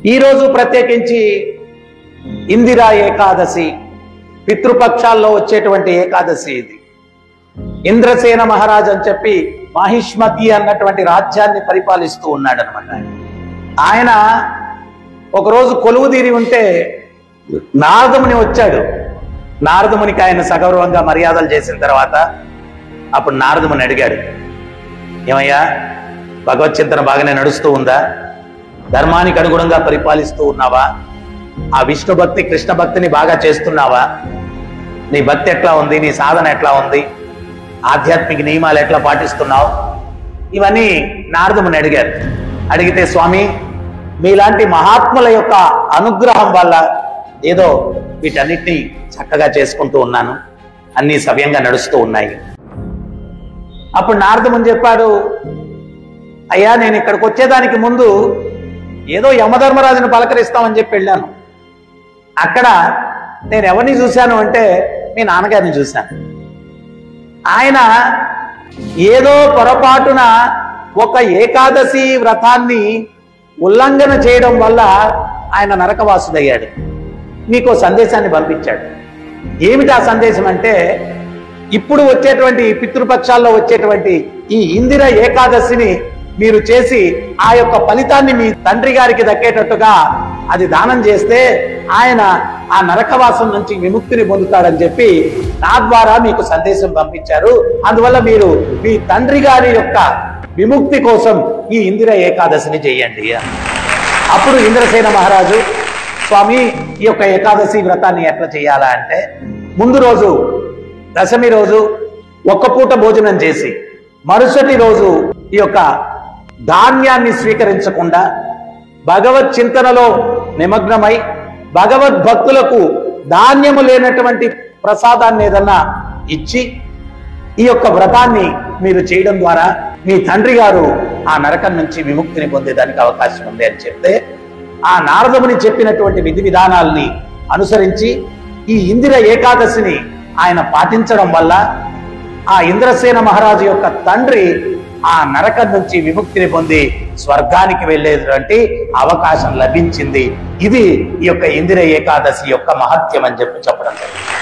ఈరోజు ప్రత్యేకించి ఇందిరా ఏకాదశి పితృపక్షాల్లో వచ్చేటువంటి ఏకాదశి ఇది. ఇంద్రసేన మహారాజ్ అని చెప్పి మాహిష్మతి అన్నటువంటి రాజ్యాన్ని పరిపాలిస్తూ ఉన్నాడు అనమాట. ఆయన ఒకరోజు కొలువుదీరి ఉంటే నారదముని వచ్చాడు. నారదమునికి ఆయన సగౌరవంగా మర్యాదలు చేసిన తర్వాత అప్పుడు నారదముని అడిగాడు, ఏమయ్యా భగవత్ చింతన బాగానే నడుస్తూ ఉందా? ధర్మానికి అనుగుణంగా పరిపాలిస్తూ ఉన్నావా? ఆ విష్ణు భక్తి కృష్ణ భక్తిని బాగా చేస్తున్నావా? నీ భక్తి ఎట్లా ఉంది? నీ సాధన ఎట్లా ఉంది? ఆధ్యాత్మిక నియమాలు ఎట్లా పాటిస్తున్నావు? ఇవన్నీ నారదముని అడిగారు. అడిగితే, స్వామి మీలాంటి మహాత్ముల యొక్క అనుగ్రహం వల్ల ఏదో వీటన్నిటినీ చక్కగా చేసుకుంటూ ఉన్నాను, అన్నీ సవ్యంగా నడుస్తూ ఉన్నాయి. అప్పుడు నారదముని చెప్పాడు, అయ్యా నేను ఇక్కడికి వచ్చేదానికి ముందు ఏదో యమధర్మరాజుని పలకరిస్తామని చెప్పి వెళ్ళాను. అక్కడ నేను ఎవరిని చూశాను అంటే మీ నాన్నగారిని చూశాను. ఆయన ఏదో పొరపాటున ఒక ఏకాదశి వ్రతాన్ని ఉల్లంఘన చేయడం వల్ల ఆయన నరకవాసుడయ్యాడు. మీకు సందేశాన్ని పంపించాడు. ఏమిటి ఆ సందేశం అంటే, ఇప్పుడు వచ్చేటువంటి పితృపక్షాల్లో వచ్చేటువంటి ఈ ఇందిర ఏకాదశిని మీరు చేసి ఆ యొక్క ఫలితాన్ని మీ తండ్రి గారికి దక్కేటట్టుగా అది దానం చేస్తే ఆయన ఆ నరకవాసం నుంచి విముక్తిని పొందుతాడని చెప్పి నా ద్వారా మీకు సందేశం పంపించారు. అందువల్ల మీరు మీ తండ్రి గారి యొక్క విముక్తి కోసం ఈ ఇందిర ఏకాదశిని చేయండి. అప్పుడు ఇంద్రసేన మహారాజు, స్వామి ఈ యొక్క ఏకాదశి వ్రతాన్ని ఎట్లా చేయాలా అంటే, ముందు రోజు దశమి రోజు ఒక్క పూట భోజనం చేసి మరుసటి రోజు ఈ యొక్క ధాన్యాన్ని స్వీకరించకుండా భగవత్ చింతనలో నిమగ్నమై భగవద్భక్తులకు ధాన్యము లేనటువంటి ప్రసాదాన్ని ఏదన్నా ఇచ్చి ఈ యొక్క వ్రతాన్ని మీరు చేయడం ద్వారా మీ తండ్రి గారు ఆ నరకం నుంచి విముక్తిని పొందేదానికి అవకాశం ఉంది అని చెప్తే, ఆ నారదముని చెప్పినటువంటి విధి విధానాల్ని అనుసరించి ఈ ఇందిర ఏకాదశిని ఆయన పాటించడం వల్ల ఆ ఇంద్రసేన మహారాజు యొక్క తండ్రి ఆ నరకం నుంచి విముక్తిని పొంది స్వర్గానికి వెళ్ళేటువంటి అవకాశం లభించింది. ఇది ఈ యొక్క ఇందిర ఏకాదశి యొక్క మహత్యం అని చెప్పడం జరిగింది.